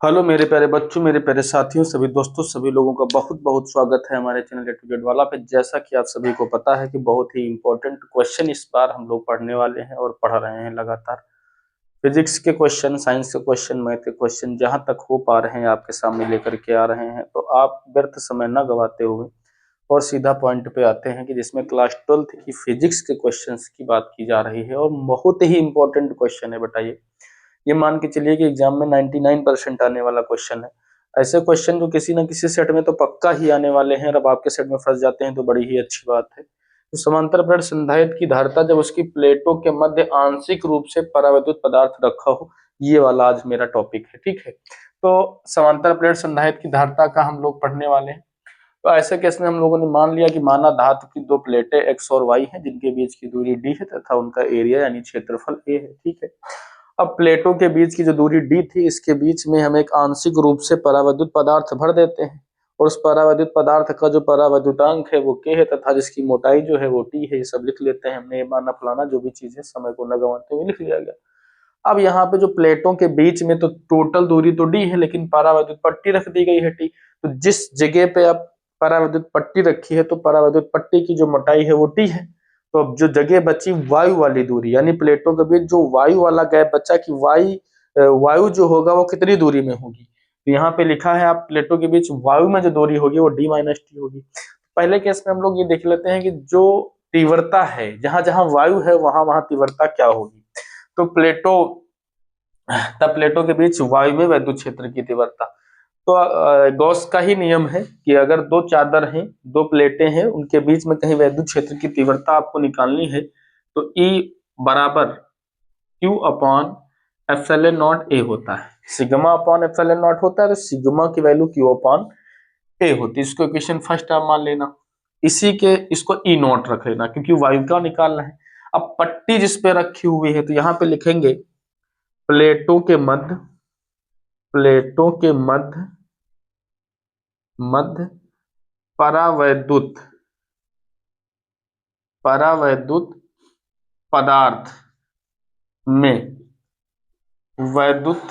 Hello मेरे प्यारे बच्चों, मेरे प्यारे साथियों, सभी दोस्तों, सभी लोगों का बहुत बहुत स्वागत है हमारे चैनल ए टू जेड वाला पे। जैसा कि आप सभी को पता है कि बहुत ही इंपॉर्टेंट क्वेश्चन इस बार हम लोग पढ़ने वाले हैं और पढ़ रहे हैं लगातार। फिजिक्स के क्वेश्चन, साइंस के क्वेश्चन, मैथ के क्वेश्चन जहां तक हो पा रहे हैं आपके सामने लेकर के आ रहे हैं। तो आप व्यर्थ समय न गवाते हुए और सीधा पॉइंट पे आते हैं कि जिसमें क्लास 12th की फिजिक्स के क्वेश्चन की बात की जा रही है और बहुत ही इंपॉर्टेंट क्वेश्चन है। बताइए, ये मान के चलिए कि एग्जाम में 99% आने वाला क्वेश्चन है। ऐसे क्वेश्चन जो किसी न किसी सेट में तो पक्का ही आने वाले हैं। अब आपके सेट में फंस जाते हैं तो बड़ी ही अच्छी बात है। तो समांतर प्लेट संधारित्र की धारिता जब उसकी प्लेटों के मध्य आंशिक रूप से परावैद्युत पदार्थ रखा हो, ये वाला आज मेरा टॉपिक है। ठीक है, तो समांतर प्लेट संधारित्र की धारिता का हम लोग पढ़ने वाले हैं। तो ऐसे केस में हम लोगों ने मान लिया कि माना धातु की दो प्लेटें एक्स और वाई हैं, जिनके बीच की दूरी डी है तथा उनका एरिया यानी क्षेत्रफल ए है। ठीक है, अब प्लेटों के बीच की जो दूरी डी थी, इसके बीच में हम एक आंशिक रूप से परावैद्युत पदार्थ भर देते हैं और उस परावैद्युत पदार्थ का जो परावैद्युतांक है वो के है तथा जिसकी मोटाई जो है वो टी है। ये सब लिख लेते हैं हमने, ये माना फलाना जो भी चीज है, समय को न गंवाते हुए लिख लिया गया। अब यहाँ पे जो प्लेटों के बीच में तो टोटल दूरी तो डी है, लेकिन परावैद्युत पट्टी रख दी गई है टी। तो जिस जगह पे आप परावैद्युत पट्टी रखी है तो परावैद्युत पट्टी की जो मोटाई है वो टी है। तो अब जो जगह बची वायु वाली दूरी, यानी प्लेटों के बीच जो वायु वाला गैप बचा कि वायु जो होगा वो कितनी दूरी में होगी। तो यहाँ पे लिखा है, आप प्लेटों के बीच वायु में जो दूरी होगी वो डी माइनस टी होगी। पहले केस में हम लोग ये देख लेते हैं कि जो तीव्रता है, जहां जहां वायु है वहां वहां तीव्रता क्या होगी। तो प्लेटों के बीच वायु में वैद्युत क्षेत्र की तीव्रता, तो गॉस का ही नियम है कि अगर दो चादर हैं, दो प्लेटें हैं, उनके बीच में कहीं वैद्युत क्षेत्र की तीव्रता आपको निकालनी है तो E बराबर Q upon epsilon not a होता है। सिग्मा अपॉन एप्सिलॉन नॉट होता है, तो सिग्मा की वैल्यू Q अपॉन ए होती है। इसको इक्वेशन फर्स्ट आप मान लेना। इसी के इसको E नॉट रख लेना क्योंकि वायु का निकालना है। अब पट्टी जिस पे रखी हुई है तो यहाँ पे लिखेंगे प्लेटों के मध्य, प्लेटों के मध्य मध्य परावैद्युत परावैद्युत पदार्थ में वैद्युत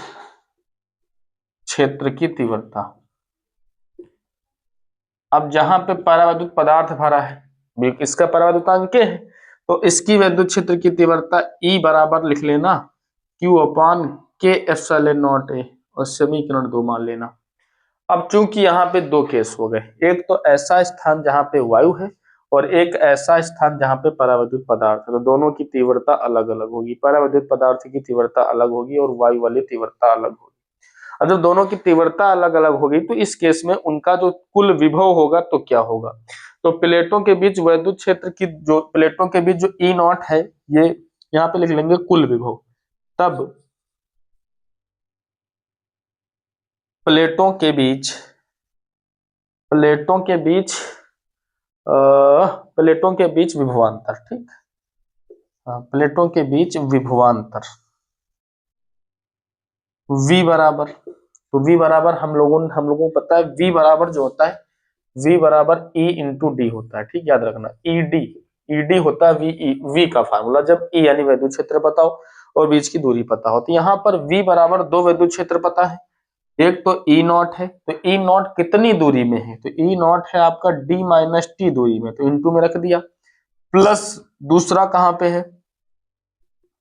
क्षेत्र की तीव्रता। अब जहां पे परावैद्युत पदार्थ भरा है, इसका परावैद्युतांक के है, तो इसकी वैद्युत क्षेत्र की तीव्रता E बराबर लिख लेना Q अपान के एप्सिलॉन नॉट ए और समीकरण 2 मान लेना। अब चूंकि यहाँ पे दो केस हो गए, एक तो ऐसा स्थान जहां पे वायु है और एक ऐसा स्थान जहां पे परावैद्युत पदार्थ है, तो दोनों की तीव्रता अलग अलग होगी। परावैद्युत पदार्थ की तीव्रता अलग होगी और वायु वाली तीव्रता अलग होगी। और जब दोनों की तीव्रता अलग अलग होगी तो इस केस में उनका जो कुल विभव होगा तो क्या होगा। तो प्लेटों के बीच वैद्युत क्षेत्र की, जो प्लेटों के बीच जो ई नॉट है, ये यहाँ पे लिख लेंगे कुल विभव। तब प्लेटों के बीच प्लेटों के बीच प्लेटों के बीच विभवांतर, ठीक, प्लेटों के बीच विभवांतर V बराबर, तो V बराबर हम लोगों को पता है, V बराबर जो होता है V बराबर E इंटू डी होता है। ठीक, याद रखना, ईडी होता है V का फार्मूला जब E यानी वैद्युत क्षेत्र पता हो और बीच की दूरी पता हो। तो यहाँ पर V बराबर दो वैद्युत क्षेत्र पता है, एक तो E नॉट है, तो E नॉट कितनी दूरी में है, तो E नॉट है आपका D माइनस टी दूरी में, तो इंटू में रख दिया, प्लस दूसरा कहाँ पे है,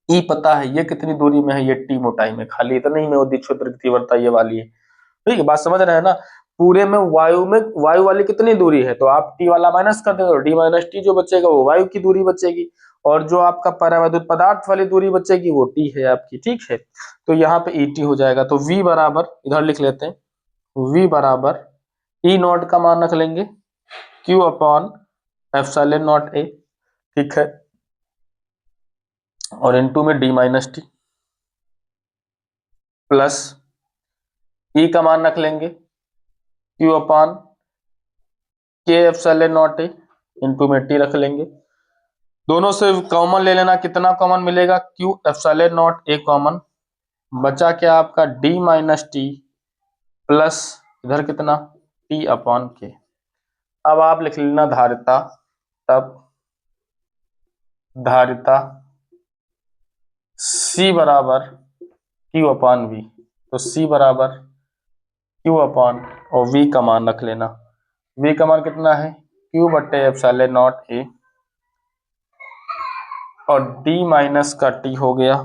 E पता है ये कितनी दूरी में है, ये T मोटाई में, खाली इतना ही में वैद्युत क्षेत्र की तीव्रता ये वाली है। ठीक है, बात समझ रहे हैं ना। पूरे में वायु वाली कितनी दूरी है, तो आप टी वाला माइनस कर देंगे, डी माइनस टी जो बचेगा वो वायु की दूरी बचेगी, और जो आपका परावैद्युत पदार्थ वाली दूरी बचेगी वो टी है आपकी। ठीक है, तो यहाँ पे ई टी हो जाएगा। तो V बराबर इधर लिख लेते हैं, V बराबर ई नॉट का मान रख लेंगे Q upon epsilon not a, ठीक है, और इनटू में डी माइनस टी, प्लस ई का मान रख लेंगे Q अपॉन के एप्सिलॉन नॉट ए इंटू में टी रख लेंगे। दोनों से कॉमन ले लेना, कितना कॉमन मिलेगा, Q epsilon not a common, बचा क्या आपका D माइनस टी प्लस इधर कितना T अपॉन के। अब आप लिख लेना धारिता, तब धारिता C बराबर Q अपॉन V, तो C बराबर Q अपॉन, और V का मान रख लेना। V का मान कितना है, Q बटे एप्सिलॉन नॉट A, और D माइनस का T हो गया,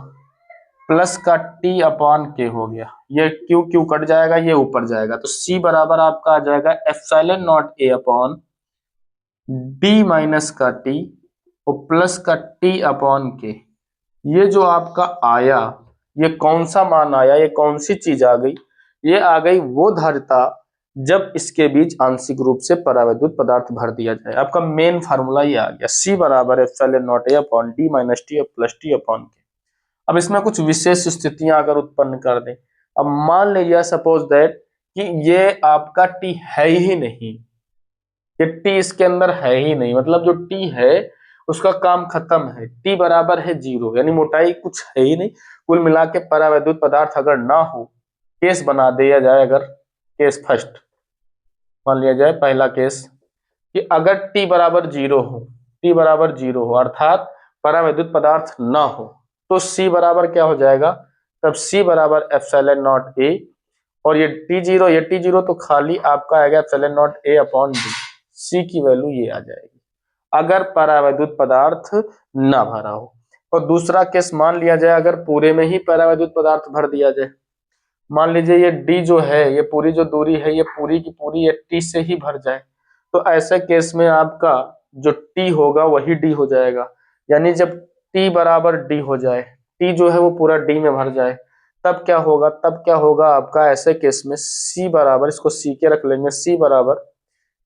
प्लस का T अपॉन K हो गया। ये Q Q कट जाएगा, ये ऊपर जाएगा, तो C बराबर आपका आ जाएगा epsilon not A upon D minus का T और प्लस का T अपॉन K। ये जो आपका आया, ये कौन सा मान आया, ये कौन सी चीज आ गई, ये आ गई वो धारिता जब इसके बीच आंशिक रूप से परावैद्युत पदार्थ भर दिया जाए। आपका मेन फार्मूला ये आ गया, C बराबर epsilon not A upon D minus T plus T upon K। अब इसमें कुछ विशेष स्थितियां अगर उत्पन्न कर दें, अब मान लीजिए सपोज दैट कि ये आपका T है ही नहीं, ये T इसके अंदर है ही नहीं, मतलब जो T है उसका काम खत्म है, T बराबर है 0, यानी मोटाई कुछ है ही नहीं। कुल मिला के परावैद्युत पदार्थ अगर ना हो, केस बना दिया जाए, अगर केस फर्स्ट मान लिया जाए, पहला केस कि अगर T बराबर 0 हो, T बराबर 0 हो अर्थात परावैद्युत पदार्थ ना हो, तो C बराबर क्या हो जाएगा, तब C बराबर एप्सिलॉन नॉट A, और ये T0, ये T0 तो खाली आपका आएगा epsilon not A upon D। C की वैल्यू ये आ जाएगी अगर परावैद्युत पदार्थ ना भरा हो। और दूसरा केस मान लिया जाए अगर पूरे में ही परावैद्युत पदार्थ भर दिया जाए, मान लीजिए ये D जो है, ये पूरी जो दूरी है, ये पूरी की पूरी ये T से ही भर जाए, तो ऐसे केस में आपका जो T होगा वही D हो जाएगा। यानी जब T बराबर D हो जाए, T जो है वो पूरा D में भर जाए, तब क्या होगा, तब क्या होगा आपका ऐसे केस में C बराबर, इसको C के रख लेंगे, C बराबर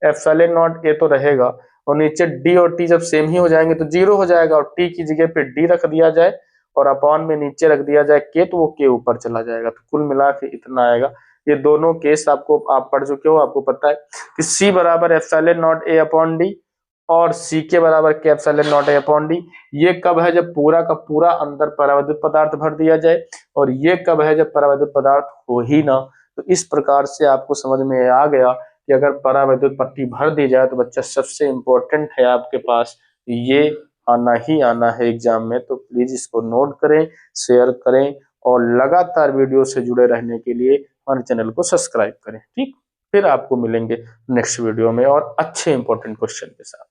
एप्सिलॉन नॉट A तो रहेगा, और नीचे D और T जब सेम ही हो जाएंगे तो 0 हो जाएगा, और T की जगह पे D रख दिया जाए और अपॉन में नीचे रख दिया जाए K, तो वो K ऊपर चला जाएगा। तो कुल मिला के इतना आएगा। ये दोनों केस आपको आप पढ़ चुके हो, आपको पता है कि C बराबर epsilon not A upon D और C के बराबर के epsilon not A upon D। ये कब है, जब पूरा का पूरा अंदर परावैद्युत पदार्थ भर दिया जाए, और ये कब है, जब परावैद्युत पदार्थ हो ही ना। तो इस प्रकार से आपको समझ में आ गया कि अगर परावैद्युत पट्टी भर दी जाए तो बच्चा सबसे इंपॉर्टेंट है आपके पास, ये आना ही आना है एग्जाम में। तो प्लीज इसको नोट करें, शेयर करें, और लगातार वीडियो से जुड़े रहने के लिए हमारे चैनल को सब्सक्राइब करें। ठीक, फिर आपको मिलेंगे नेक्स्ट वीडियो में और अच्छे इंपॉर्टेंट क्वेश्चन के साथ।